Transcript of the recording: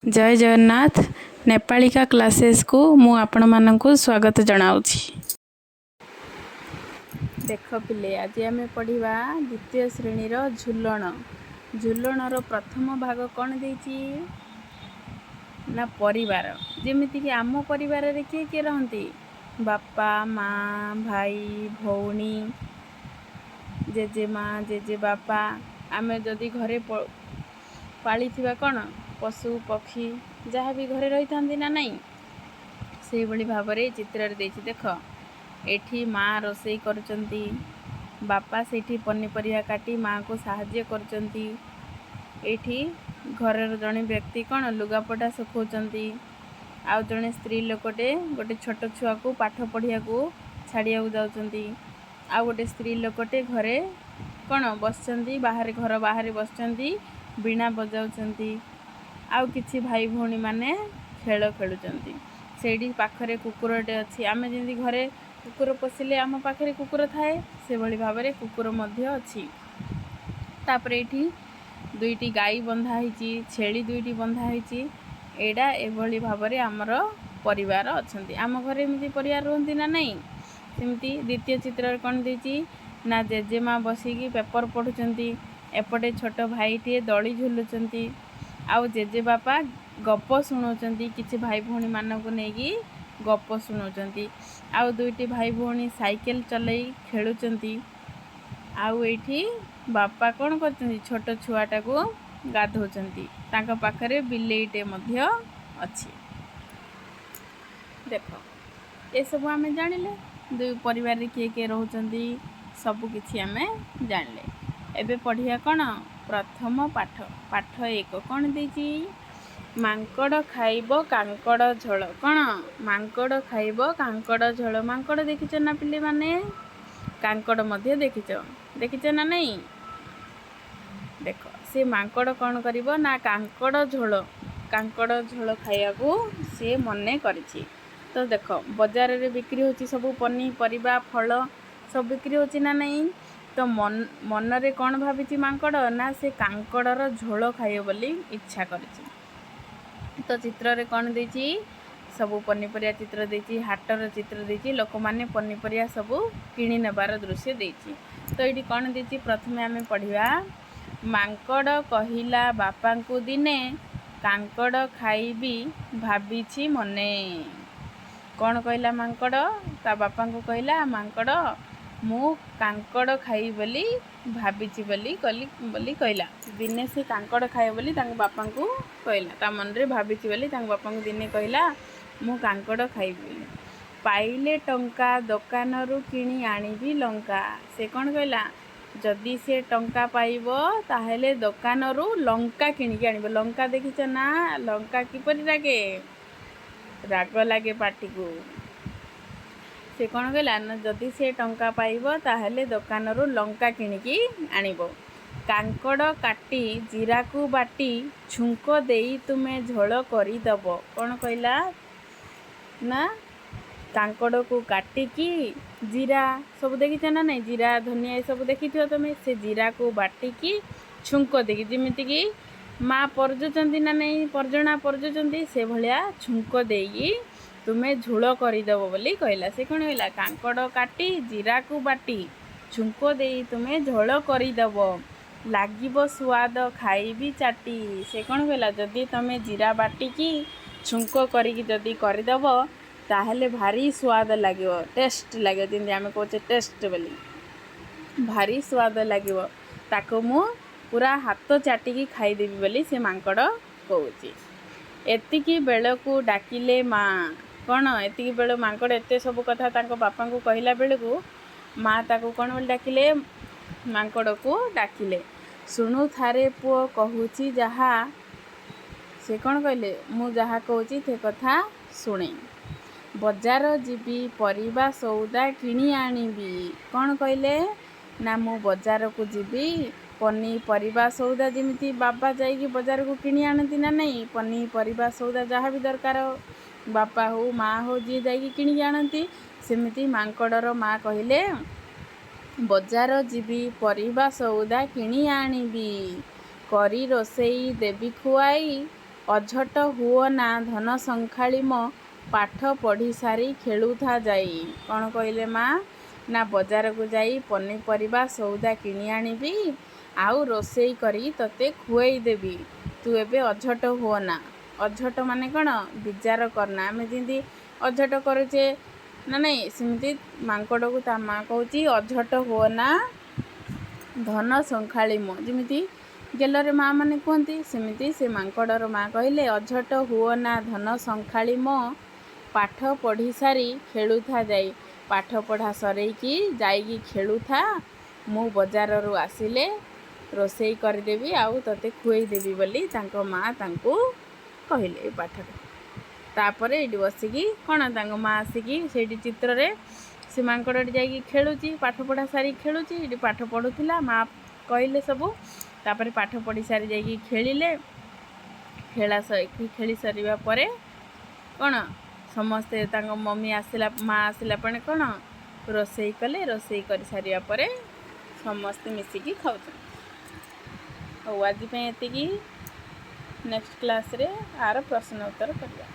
जय जगन्नाथ नेपालिका क्लासेस को मु आपण मानकु स्वागत जनाउछि। देख पिले आज आम पढ़ा द्वितीय श्रेणी रो झुलण रो प्रथम भाग कौन देछि ना परिवार। जेमिति कि आम परिवार रे किए किए रहंती बापा माँ भाई भौणी जेजेमा जेजे बापा आमे जदि घरे पाली थिबा कौन पशु पक्षी जहाँ भी घरे रही था ना नहीं से भली भाव चित्र देछि। देख एठी माँ रोसई करचंती बापा सेठी पनीपरिया काटी माँ को साहाଯ୍य करचंती। एठी घरर जणे व्यक्ति कौन लुगापटा सुखौचंती आउ जणे स्त्री लोकटे गोटे छोट छुआ को पाठ पढ़िया को छाड़िया जाउचंती आउ गोटे स्त्री लोकटे घरे कौन बसचंती बाहर घर बाहर बसचंती बीणा बजाउचंती आउ किछि भाई भौणी माने खेल खेलुचंती। सेठी पाखरे कुकुरटे अछि आमे जेंति घरे कुकुर पसिले आम पाखरे कुकुर थाए से भली भाबरे कुकुर मध्य अछि। तापर एठी दुईटी गाई बंधा हिची छेली दुईटी बंधा हिची एडा एभली भाबरे हमर परिवार अछंती। आम घरे एमिति परिवार रहंती ना नहीं सेमिति द्वितीय चित्र कोन देछि ना जेजेमा बसिकी पेपर पढुचंती एपटे छोट भाईटे दड़ी झुलुचंती आउ जेजे बापा गप शुणुचंती किछि भाई भौणी मानकु नेगी गप शुणुचंती आउ दुईटी भाई भौणी साइकेल चलाई खेलुचंती आउ एठी बापा कोन करचंती छोट छुआटा को गाधोचंती तांका पाखरे बिलेईटे मध्य अछि। देखो ए सब आमे जानिले दुई परिवार रे किए किए रहउचंती सब किछि आमे जानले। एबे पढ़िया कौन प्रथम पाठ पाठ 1 कौन देछि मांकड़ खाइबो कांकड़ झोल। कौन मांकड़ खाइबो कांकड़ झोल। मांकड़ देखिଛ ना पिले माने कांकड़ मध्य देखिଛ ना नहीं। देखो से मांकड़ कौन करिवो ना कांकड़ झोल खाइया को से मने करिछि। तो देखो बाजार रे बिक्री होची सब पनीपरिबा फल सब बिक्री होची ना नहीं तो मन रे कौन भाबिची मांकड़ ना से कांकड़र झोल खाइयो बोली इच्छा करिछि। तो चित्र रे कौन देछि सब पनीपरिया चित्र देछि हाटर चित्र देछि लोक माने पनीपरिया सब किणी नेबार दृश्य देछि। तो एठी कौन देछि प्रथमे आमे पढ़िबा मांकड़ कहिला बापा को दिने कांकड़ खाइबी भाबिछि मने। कौन कहला मांकड़ ता बापा को कहला मांकड़ मु कांकड़ खाई बोली भाबिछि बोली कहला। दिने से कांकड़ खाए बोली तांग बापा को कहला ता मन रे भाबिछि बोली तांग बापा को दिने कहला मु कांकड़ खाई बोली। पाइले टंका दुकान रु किणी आनिबी लंका। से कौन कहला जदि से टंका पाइबो ताहेले दुकान रु लंका किणी के आनिबो। लंका देखिछ ना लंका किपरि लागे राग लागे पाटी को। से कौन कहला ना जदि से टंका पाइबो ताहेले दुकान रु लंका किणिकी आनिबो। कांकड़ काटी जीरा को बाटी छुंक देई तुमे झोल करी दबो। कौन कहला ना कांकड़ को काटी की जीरा सब देखिछ ना नहीं जीरा धनिया सब देखिथियो तमे से जीरा को बाटी की छुंक देकी जेमिति की माँ परजुचंती ना नहीं परजणा परजुचंती से भलिया छुंक देई तुमे झोल करीदेव बोली कहला। से कौन कहला कांकड़ काटी जीरा को बाटी छुंक देई तुमे झोल करीदेव लागिबो स्वाद खाइबी चाटी। से कौन कहला जदि तमे जीरा बाटी की छुंक करिकी जदि करीदेव ताहेले भारी स्वाद लागिबो टेस्ट लागिबो जेंति आमे कहूचे टेस्ट बोली भारी स्वाद लागिबो ताको मु पूरा हाथ चाटिकी खाइदेबी बोली से मांकड़ कहूची। एतिकी बेलकू डाकिले माँ। कौन एतिकी बेल मांकड़ एते सब कथा तांको बापा को कहला बेलकू माँ ताको कौन बोली डाकिले मांकड़ को डाकिले सुनु थारे पुओ कहूची जहा। से कौन कहले मु जहा कहूची ते कथा सुने बजार जीबी परिबा सौदा किणी आनिबी। कौन कहले ना मु बजार को जीबी पनीपरिबा सौदा जेमिति बाबा जाइकी बजार को किणी आनती ना नहीं पनीपरिबा सौदा जहाँ भी दरकार बापा हो माँ हो जी जाइकी किणी आनती सेमिति मांकड़र माँ कहले बजार जीबी परिबा सौदा किणी आनिबी करी रोसई देबी खुआई ଅଝଟ ହୁଅ ନା ଧନ ସଂଖାଳି ମୋ ପାଠ ପଢ଼ି ସାରି ଖେଳୁଥା ଯାଇ। କ'ଣ କହିଲେ ମା? ନା ବଜାରକୁ ଯାଇ ପନିପରିବା ସଉଦା କିଣି ଆଣିବି, ଆଉ ରୋଷେଇ କରି ତୋତେ ଖୁଆଇ ଦେବି। ତୁ ଏବେ ଅଝଟ ହୁଅ ନା। ଅଝଟ ମାନେ କ'ଣ? ବିଜାର କରନା। ଆମେ ଯେମିତି ଅଝଟ କରୁଛେ ନା ନାଇଁ, ସେମିତି ମାଙ୍କଡ଼କୁ ତା ମା କହୁଛି ଅଝଟ ହୁଅ ନା ଧନ ସଂଖାଳି ମୋ। ଯେମିତି ଗେଲରେ ମା ମାନେ କୁହନ୍ତି, ସେମିତି ସେ ମାଙ୍କଡ଼ର ମା କହିଲେ ଅଝଟ ହୁଅ ନା ଧନ ସଂଖାଳି ମୋ ପାଠ ପଢ଼ି ସାରି ଖେଳୁଥା ଯାଇ। ପାଠ ପଢ଼ା ସରେଇକି ଯାଇକି ଖେଳୁଥା, ମୁଁ ବଜାରରୁ ଆସିଲେ ରୋଷେଇ କରିଦେବି ଆଉ ତୋତେ ଖୁଆଇ ଦେବି ବୋଲି ତାଙ୍କ ମା ତାଙ୍କୁ କହିଲେ ଏ ପାଠରେ। ତାପରେ ଏଇଠି ବସିକି କ'ଣ ତାଙ୍କ ମା ଆସିକି ସେଇଠି ଚିତ୍ରରେ ସେ ମାଙ୍କଡ଼ଟି ଯାଇକି ଖେଳୁଛି, ପାଠ ପଢ଼ା ସାରିକି ଖେଳୁଛି। ଏଇଠି ପାଠ ପଢ଼ୁଥିଲା, ମା କହିଲେ ସବୁ। ତାପରେ ପାଠ ପଢ଼ି ସାରି ଯାଇକି ଖେଳିଲେ। ଖେଳି ସାରିବା ପରେ କ'ଣ ସମସ୍ତେ ତାଙ୍କ ମମି ଆସିଲା, ମା ଆସିଲା ପରେ କ'ଣ ରୋଷେଇ କଲେ। ରୋଷେଇ କରିସାରିବା ପରେ ସମସ୍ତେ ମିଶିକି ଖାଉଛନ୍ତି। ହଉ, ଆଜି ପାଇଁ ଏତିକି। ନେକ୍ସଟ କ୍ଲାସ୍ରେ ଆର ପ୍ରଶ୍ନ ଉତ୍ତର କରିବା।